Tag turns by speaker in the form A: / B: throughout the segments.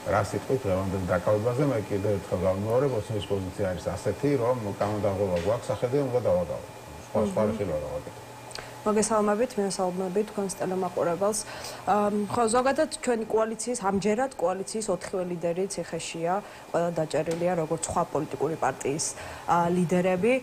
A: რა სიტყვით დღევანდელ დაკავებაზე მე კიდევ ერთხელ გავიმეორებ, ოცნების პოზიცია არის ასეთი, რომ კანონმდებლობა გვაქვს ახედე, უნდა დავაგავოთ. სხვა ხილი არ გავაკეთებ.
B: მოგესალმებით, მივესალმებით თქვენს ტელემაყურებელს. ხო, ზოგადად ჩვენი კოალიციის, ამჯერად კოალიციის 4 ლიდერი ციხეშია, ყველა დაჭერილია როგორც სხვა პოლიტიკური პარტიის ლიდერები.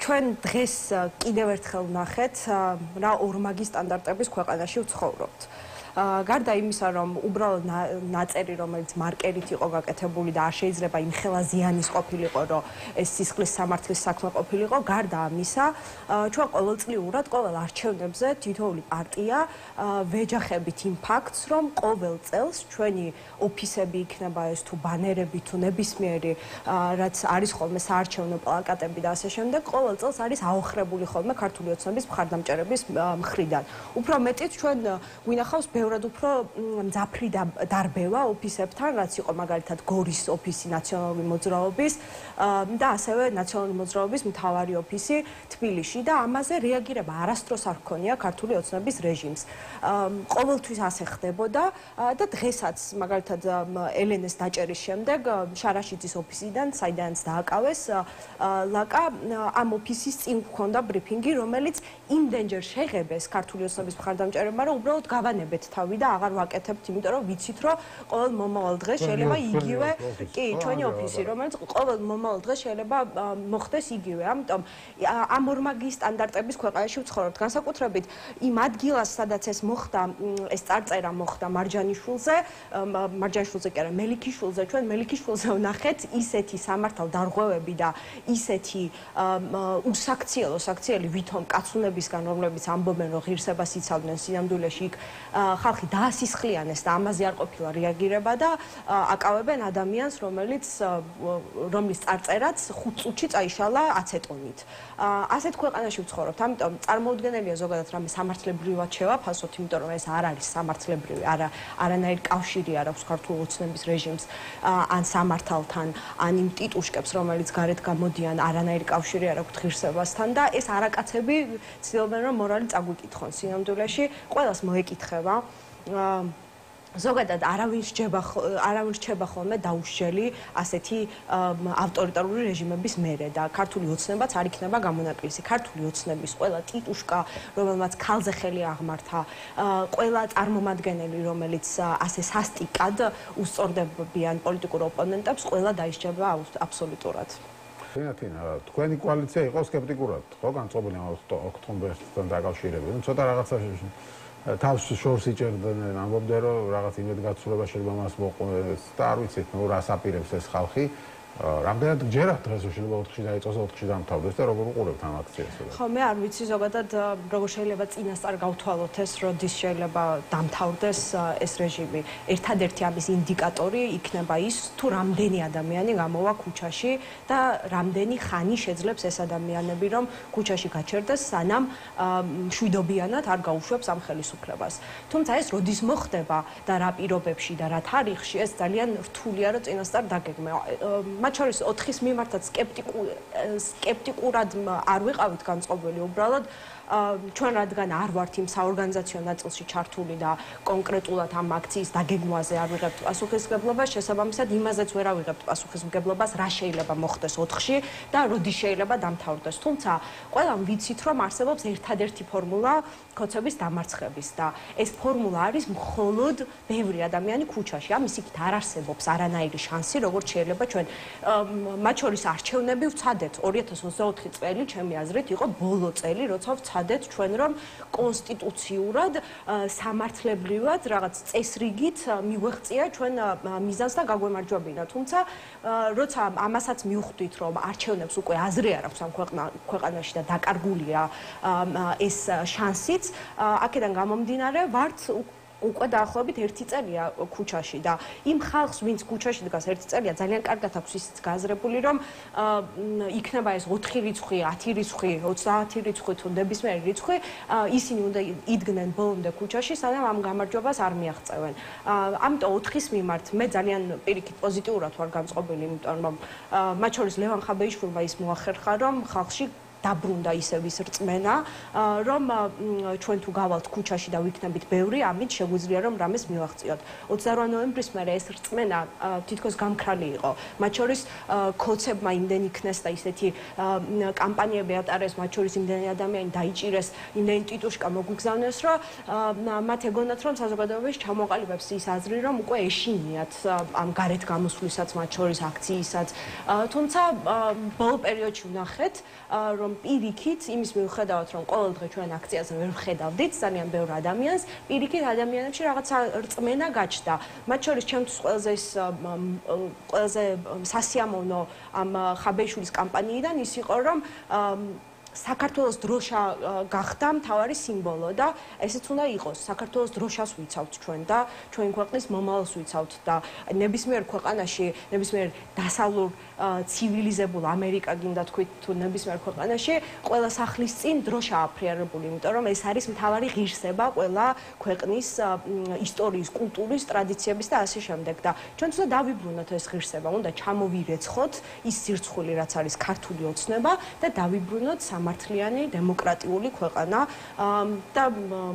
B: ჩვენ დღეს კიდევ ერთხელ ვნახეთ, რა ორმაგი სტანდარტების ქვეყანაში ვცხოვრობთ. გარდა იმისა, რომ უბრალოდ ნაწერი, რომელიც მარკერით იყო გაკეთებული და არ შეიძლება იმხელა ზიანის ყოფილიყო, რომ ეს სისხლის სამართლის საქმე ყოფილიყო, გარდა ამისა, ჩვენ ყოველწლიურად ყოველ არჩევნებზე თითოეული პარტია ვეჯახებით იმ ფაქტს, რომ ყოველ წელს ჩვენი ოფისები იქნება ეს თუ ბანერები, თუ ნებისმიერი, რაც არის ხოლმე საარჩევნო პლაკატები და ასე შემდეგ, ყოველ წელს არის აოხრებული ხოლმე ქართული ოცნების მხარდამჭერების მხრიდან. უფრო მეტიც ჩვენ გვინახავს ბევრად უფრო მძაფრი დარბევა ოფისებთან, რაც იყო მაგალითად გორის ოფისი ნაციონალური მოძრაობის და ასევე ნაციონალური მოძრაობის მთავარი ოფისი თბილისში და ამაზე რეაგირება არასდროს არ ჰქონია ქართული ოცნების რეჟიმს. ყოველთვის ასე ხდებოდა და დღესაც მაგალითად ელენეს დაჭერის შემდეგ შარაშიძის ოფისიდან, საიდანაც დააკავეს ლაკა, ამ ოფისის წინ ჰქონდა ბრიფინგი, რომელიც იმდენჯერ შეღებეს ქართული ოცნების მხარდამჭერებმა, რომ უბრალოდ გავანებეთ თავი და აღარ ვაკეთებთ, იმიტომ რომ ვიცით, რომ ყოველ მომავალ დღეს შეიძლება იგივე, კი, ჩვენი ოფისი, რომელიც ყოველ მომავალ დღეს შეიძლება მოხდეს იგივე. ამიტომ ამ ორმაგი სტანდარტების ქვეყანაში ვცხოვრობთ. განსაკუთრებით იმ ადგილას, სადაც ეს მოხდა, ეს წარწერა მოხდა მარჯანიშვილზე კი არა, მელიქიშვილზე, ჩვენ მელიქიშვილზე ვნახეთ ისეთი სამართალდარღვევები და ისეთი უსაქციელი ვითომ კაცუნებისგან, რომლებიც ამბობენ, რომ ღირსებას იცავდნენ სინამდვილეში იქ ხალხი დაასისხლიანეს და ამაზე არ ყოფილა რეაგირება და აკავებენ ადამიანს, რომლის წარწერაც 5 წუთში წაიშალა აცეტონით. ასეთ ქვეყანაში ვცხოვრობთ, ამიტომ წარმოუდგენელია ზოგადად რამე სამართლებრივად შევაფასოთ, იმიტომ რომ ეს არ არის სამართლებრივი, არანაირი კავშირი არ აქვს ქართულ ოცნების რეჟიმს ან სამართალთან, ან იმ ტიტუშკებს, რომელიც გარეთ გამოდიან, არანაირი კავშირი არ აქვს ღირსებასთან და ეს არაკაცები ცდილობენ, რომ მორალი წაგვიკითხონ სინამდვილეში, ყველას მოეკითხება. ზოგადად არავინ რჩება ხოლმე დაუსჯელი ასეთი ავტორიტარული რეჟიმების მერე და ქართული ოცნებაც არ იქნება გამონაკლისი. ქართული ოცნების ყველა ტიტუშკა, რომელმაც ქალზე ხელი აღმართა, ყველა წარმომადგენელი, რომელიც ასე სასტიკად უსწორდებიან პოლიტიკურ ოპონენტებს, ყველა დაისჯება აბსოლუტურად.
A: თქვენი კოალიცია იყო სკეპტიკურად, ხო, განწყობილი ოქტომბერთან დაკავშირებით. ცოტა რაღაცა თავს შორს იჭერდნენ, ამბობდნენ, რომ რაღაც იმედგაცრუება შეიძლება მას მოყვეს და არ ვიცით, რას აპირებს ეს ხალხი. რამდენად გჯერათ დღეს შეიძლება 4-ში დაიწყოს, 4-ში დამთავრდეს და როგორ უყურებთ ამ აქციას?
B: ხო, მე არ ვიცი ზოგადად როგორ შეიძლება წინასწარ გავთვალოთ ეს, როდის შეიძლება დამთავრდეს ეს რეჟიმი. ერთადერთი ამის ინდიკატორი იქნება ის, თუ რამდენი ადამიანი გამოვა ქუჩაში და რამდენი ხანი შეძლებს ეს ადამიანები, რომ ქუჩაში გაჩერდეს, სანამ მშვიდობიანად არ გაუშვებს ამ ხელისუფლებას. თუმცა ეს როდის მოხდება და რა პირობებში და რა თარიღში, ეს ძალიან რთულია, რომ წინასწარ დაგეგმო. მათ შორის 4-ის მიმართაც სკეპტიკურად არ ვიყავით განწყობილი, უბრალოდ ჩვენ რადგან არ ვართ იმ საორგანიზაციო ნაწილში ჩართული და კონკრეტულად ამ აქციის დაგეგმვაზე არ ვიღებთ პასუხისმგებლობას, შესაბამისად იმაზეც ვერ ავიღებთ პასუხისმგებლობას, რა შეიძლება მოხდეს 4-ში და როდის შეიძლება დამთავრდეს. თუმცა ყველამ ვიცით, რომ არსებობს ერთადერთი ფორმულა ქოცების დამარცხების და ეს ფორმულა არის მხოლოდ ბევრი ადამიანი ქუჩაში. ამის იქით არ არსებობს არანაირი შანსი, როგორც შეიძლება ჩვენ მათ შორის არჩევნები ვცადეთ. 2024 წელი, ჩემი აზრით, იყო ბოლო წელი, როცა ვცადეთ ჩვენ, რომ კონსტიტუციურად, სამართლებრივად, რაღაც წესრიგით მივეღწია ჩვენ მიზანს და გაგვემარჯვებინა. თუმცა, როცა ამასაც მივხვდით, რომ არჩევნებს უკვე აზრი არ აქვს ამ ქვეყანაში და დაკარგულია ეს შანსიც, აქედან გამომდინარე, ვართ უკვე დაახლოებით 1 წელია ქუჩაში და იმ ხალხს, ვინც ქუჩაში დგას 1 წელია, ძალიან კარგად აქვს ისიც გააზრებული, რომ იქნება ეს 4 რიცხვი, 10 რიცხვი, 30 რიცხვი თუ ნებისმიერი რიცხვი, ისინი უნდა იდგნენ ბოლომდე ქუჩაში, სანამ ამ გამარჯვებას არ მიაღწევენ. ამიტომ 4-ის მიმართ მე ძალიან პირიქით პოზიტიურად ვარ განწყობილი, იმიტომ რომ მათ შორის ლევან ხაბეიშვილმა ის მოახერხა, რომ ხალხში დაბრუნდა ისევ ის რწმენა, რომ ჩვენ თუ გავალთ ქუჩაში და ვიქნებით ბევრი, ამით შეგვიძლია რომ რამეს მივაღწიოთ. 28 ნოემბრის მერე ეს რწმენა თითქოს გამქრალი იყო. მათ შორის ქოცებმა იმდენი იქნეს და ისეთი კამპანიები ატარეს, მათ შორის იმდენი ადამიანი დაიჭირეს, იმდენი ტიტუშკა მოგვიგზავნეს, რომ მათ ეგონათ რომ საზოგადოებაში ჩამოყალიბებს ის აზრი, რომ უკვე ეშინიათ ამ გარეთ გამოსვლისაც, მათ შორის აქციისაც. თუმცა ბოლო პერიოდში ვნახეთ, რომ პირიქით იმის მიუხედავად, რომ ყოველ დღე ჩვენ აქციაზე ვერ ვხედავდით ძალიან ბევრ ადამიანს, პირიქით ადამიანებში რაღაცა რწმენა გაჩნდა. მათ შორის ჩემთვის ყველაზე სასიამოვნო ამ ხაბეიშვილის კამპანიიდან ის იყო, რომ საქართველოს დროშა გახდა მთავარი სიმბოლო და ესეც უნდა იყოს. საქართველოს დროშას ვიცავთ ჩვენ და ჩვენი ქვეყნის მომავალს ვიცავთ და ნებისმიერ ქვეყანაში, ნებისმიერ დასავლურ ცივილიზებულ ამერიკა გინდა თქვით თუ ნებისმიერ ქვეყანაში ყველა სახლის წინ დროშა აფრიარებული, იმიტომ რომ ეს არის მთავარი ღირსება ყველა ქვეყნის ისტორიის, კულტურის, ტრადიციების და ასე შემდეგ და ჩვენ უნდა დავიბრუნოთ ეს ღირსება, უნდა ჩამოვირეცხოთ ის სირცხული, რაც არის ქართული ოცნება და დავიბრუნოთ მართლიანი დემოკრატიული ქვეყანა და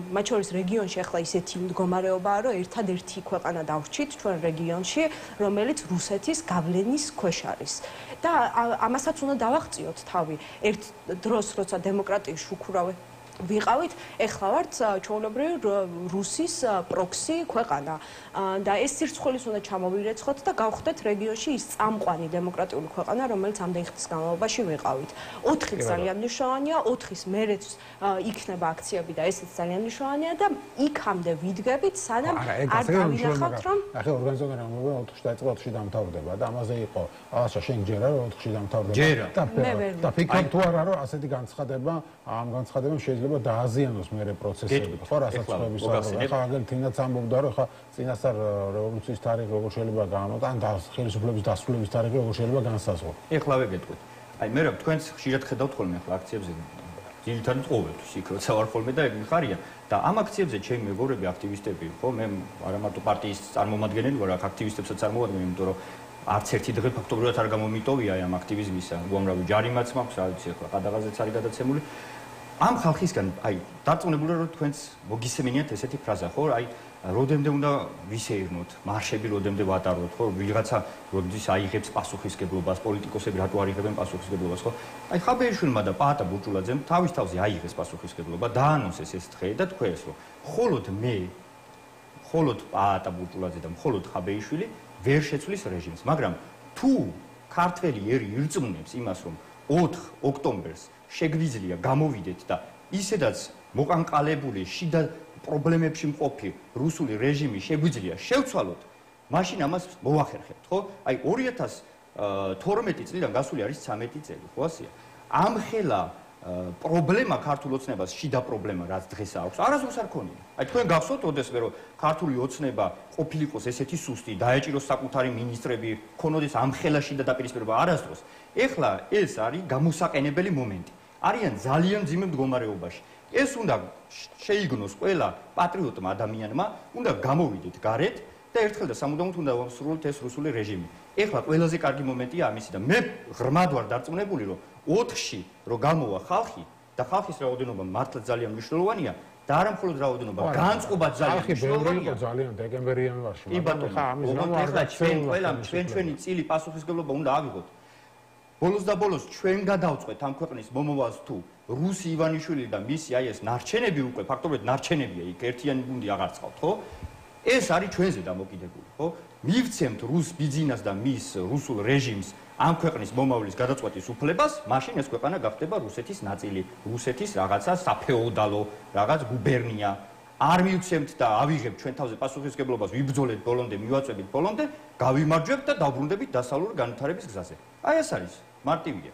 B: მათ შორის რეგიონში ახლა ისეთი მდგომარეობაა, რომ ერთადერთი ქვეყანა დავრჩით ჩვენ რეგიონში, რომელიც რუსეთის გავლენის ქვეშ არის. და ამასაც უნდა დავაღწიოთ თავი. ერთ დროს, როცა დემოკრატიის შუქურავი ვიყავით, ეხლა ვართ ჩვეულებრივი რუსის პროქსი ქვეყანა და ეს სირცხვილის უნდა ჩამოვირეცხოთ და გავხდეთ რეგიონში ის წამყვანი დემოკრატიული ქვეყანა, რომელიც ამდენი ხნის განმავლობაში ვიყავით. 4 ძალიან მნიშვნელოვანია, 4-ის მერეც იქნება აქციები და ესეც ძალიან მნიშვნელოვანია და იქამდე ვიდგებით, სანამ არ დავინახავთ, რომ
A: ახლა ორგანიზატორი ამბობენ 4-ში დაიწყო, 4-ში დამთავრდება და ამაზე იყო აღაშა შენ ჯერა რომ 4-ში დამთავრდება და ფიქრობ თუ არა რომ ასეთი განცხადება ამ განცხადებამ შეიძლება დააზიანოს მერე პროცესები, ხო, რასაც ხვდების ახლა აგერ თინაც ამბობდა, რომ ხა წინასწარ რევოლუციის თარიღი როგორ შეიძლება გამოვიდა, ან ხელისუფლების დასრულების თარიღი როგორ შეიძლება განსაზღვრო.
C: ეხლავე გეტყვით. აი მე რა თქვენს ხშირად ხედავთ ხოლმე ახლა აქციებზე. ძირითადად ყოველთვის იქ როცა ვარ ხოლმე და ეგ მიხარია და ამ აქციებზე ჩემი მეგობრები, აქტივისტები, ხო, მე არა მარტო პარტიის წარმომადგენელი ვარ, აქ აქტივისტებსაც წარმოვადგენ, იმიტომ რომ არც ერთი დღე ფაქტობრივად არ გამომიტოვია ამ აქტივიზმისა. უამრავი ჯარიმაც მაქვს, რა ვიცი, ახლა ყადაღაზეც არის გადაცემული. ამ ხალხისგან, აი, დარწმუნებული რომ თქვენს მოგისმენიათ ესეთი ფრაზა, ხო, აი, როდემდე უნდა ვისეირნოთ, მარშები როდემდე ვატაროთ, ხო, ვიღაცა როდის აიღებს პასუხისგებლობას, პოლიტიკოსები რატო არიღებენ პასუხისგებლობას, ხო? აი, ხაბეიშვილმა და პაატა ბურჭულაძემ თავის თავზე აიღეს პასუხისგებლობა, დაანონსეს ეს დღე და თქვენს, რომ მხოლოდ მე, მხოლოდ პაატა ბურჭულაძე და მხოლოდ ხაბეიშვილი ვერ შეცვლის რეჟიმს, მაგრამ თუ ქართველი ერი ირწმუნებს იმას, რომ 4 ოქტომბერს შეგვიძლია გამოვიდეთ და ისედაც მოყანყალებული შიდა პრობლემებში მყოფი რუსული რეჟიმი შეგვიძლია შევცვალოთ, მაშინ ამას მოვახერხებთ, ხო? აი 2012 წლიდან გასული არის 13 წელი, ხო ასეა? ამხელა პრობლემა ქართულ ოცნებას, შიდა პრობლემა, რაც დღეს აქვს, არასდროს არ ქონია. აი თქვენ გახსოვთ ოდესმე, რომ ქართული ოცნება ყოფილიყოს ესეთი სუსტი, დაეჭიროს საკუთარი მინისტრები, ქონოდეს ამხელა შიდა დაპირისპირება, არასდროს. ეხლა ეს არის გამოსაყენებელი მომენტი. არიან ძალიან ძიმე მდგომარეობაში. ეს უნდა შეიგნოს ყველა პატრიოტმა ადამიანმა, უნდა გამოვიდეთ გარეთ და ერთხელ და სამუდამოდ უნდა ვასრულოთ ეს რუსული რეჟიმი. ეხლა ყველაზე კარგი მომენტია ამისი და მე ღრმად ვარ დარწმუნებული, რომ 4-ში რო გამოვა ხალხი და ხალხის რაოდენობა მართლა ძალიან მნიშვნელოვანია და არა მხოლოდ რაოდენობა, განწყობა ძალიან მნიშვნელოვანია.
A: ძალიან დეკემბერიანობაში.
C: კი ბატონო, ეხლა ჩვენი წილი პასუხისგებლობა უნდა ავიღოთ. ბოლოს და ბოლოს ჩვენ გადავწყვეთ ამ ქვეყნის მომავალს თუ რუსი ივანიშვილი და მისი აი ეს ნარჩენები უკვე ფაქტობრივად ნარჩენებია იქ ერთიანი გუნდი აღარ წყავთ, ხო? ეს არის ჩვენზე დამოკიდებული, ხო? მივცემთ რუს ბიძინას და მის რუსულ რეჟიმს ამ ქვეყნის მომავლის გადაწყვეტის უფლებას, მაშინ ეს ქვეყანა გახდება რუსეთის ნაწილი, რუსეთის რაღაცა საფეოდალო, რაღაც გუბერნია. არ მივცემთ და ავიღებთ ჩვენ თავზე პასუხისგებლობას, ვიბრძოლეთ ბოლომდე, მივაწვევით ბოლომდე, გავიმარჯვებთ და დავბრუნდებით დასავლური განვითარების გზაზე. აი ეს არის მარტივია.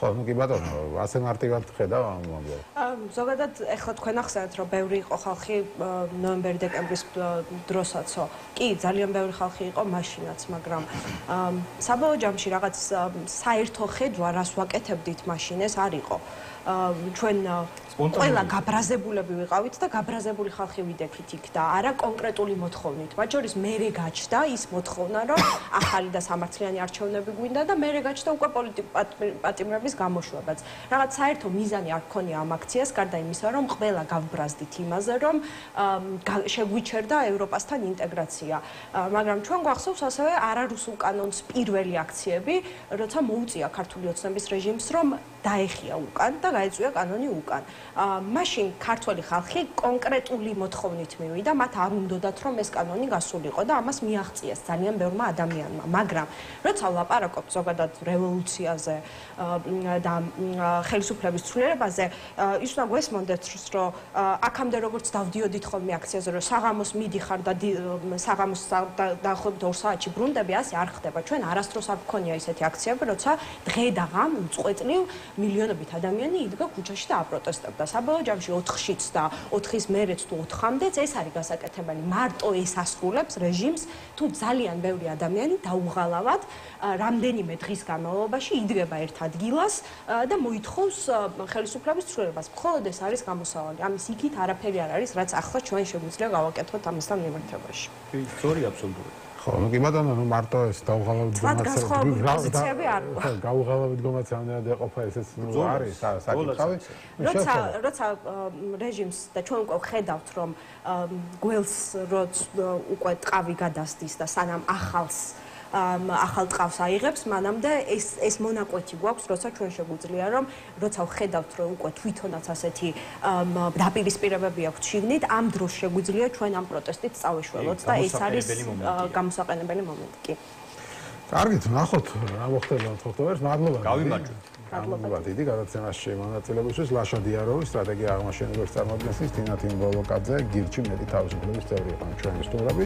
A: ხო, ну კი ბატონო, ასე მარტივად ხედავ ამ მომენტს.
B: ზოგადად ეხლა თქვენ ახსენეთ, რომ ბევრი იყო ხალხი ნოემბერ-დეკემბრის დროსაც, კი, ძალიან ბევრი ხალხი იყო მაშინაც, მაგრამ საბოლოო ჯამში რაღაც საერთო ხედვა, რას ვაკეთებდით მაშინ, ეს არ იყო. ჩვენ ყველა გაბრაზებულები ვიყავით და გაბრაზებული ხალხი ვიდექით იქ და არა კონკრეტული მოთხოვნით. მათ შორის მერე გაჩნდა ის მოთხოვნა, რომ ახალი და სამართლიანი არჩევნები გვინდა და მერე გაჩნდა უკვე პოლიტიკურ პატიმრების ხელისუფლების გამოშვებაც. Რაღაც საერთო მიზანი არ გქონია ამ აქციას, გარდა იმისა, რომ ყველა გავბრაზდით იმაზე, რომ შეგვიჩერდა ევროპასთან ინტეგრაცია. მაგრამ ჩვენ გვახსოვს ასევე არარუსულ კანონს პირველი აქციები, როცა მოუწია ქართული ოცნების რეჟიმს, რომ დაეხია უკან და გაეწვია კანონი უკან. მაშინ ქართველი ხალხი კონკრეტული მოთხოვნით მივიდა, მათ არ უნდოდათ რომ ეს კანონი გასულიყო და ამას მიაღწიეს ძალიან ბევრმა ადამიანმა. მაგრამ როცა ვლაპარაკობ ზოგადად რევოლუციაზე და ხელისუფლების ცვლილებაზე, ის უნდა გვესმოდეთ, რომ აქამდე როგორც დავდიოდით ხოლმე აქციაზე, რომ საღამოს მიდიხარ და საღამოს დაახლოებით 2 საათში ბრუნდები, ასე არ ხდება. ჩვენ არასდროს არ გქონია ისეთი აქციები, როცა დღე და ღამ უწყვეტლივ მილიონობით ადამიანი იდგა ქუჩაში და აპროტესტებდა. საბოლოო ჯამში 4-შიც და 4-ის მერეც თუ 4-მდეც ეს არის გასაკეთებელი. მარტო ეს ასრულებს რეჟიმს, თუ ძალიან ბევრი ადამიანი დაუღალავად რამდენიმე დღის განმავლობაში იდგება ერთ ადგილას და მოითხოვს ხელისუფლების ცვლილებას. მხოლოდ ეს არის გამოსავალი. ამის იქით არაფერი არ არის, რაც ახლა ჩვენ შეგვიძლია გავაკეთოთ ამასთან მიმართებაში.
C: სწორი აბსოლუტურად.
A: ხო, კი ბატონო, მარტო ეს დაუღალავად გაუღალავად გომაცამდე ეყოფა ესეც არის საკითხავი.
B: როცა რეჟიმს და ჩვენ უკვე ხედავთ, რომ გველს უკვე ტყავი გადასდის და სანამ ახალ ტყავს აიღებს, მანამდე ეს მონაკვეთი გვაქვს, როცა ჩვენ შეგვიძლია, რომ როცა ვხედავთ, რომ უკვე თვითონაც ასეთი დაპირისპირებები აქვს შიგნით, ამ დროს შეგვიძლია ჩვენ ამ პროტესტით წავეშველოთ და ეს არის გამოსაყენებელი მომენტი. კი.
A: კარგით, ნახოთ რა მოხდება მოხდომას. მადლობა.
C: გავიმარჯვეთ.
A: მადლობა დიდი გადაცემაში მონაწილეობისთვის. ლაშა დიაროვი, სტრატეგია აღმაშენებელი წარმოადგენს, თინა თიმბოლოკაძე, გირჩი მეტი თავისუფლების წევრი იყო ჩვენი სტუმრები.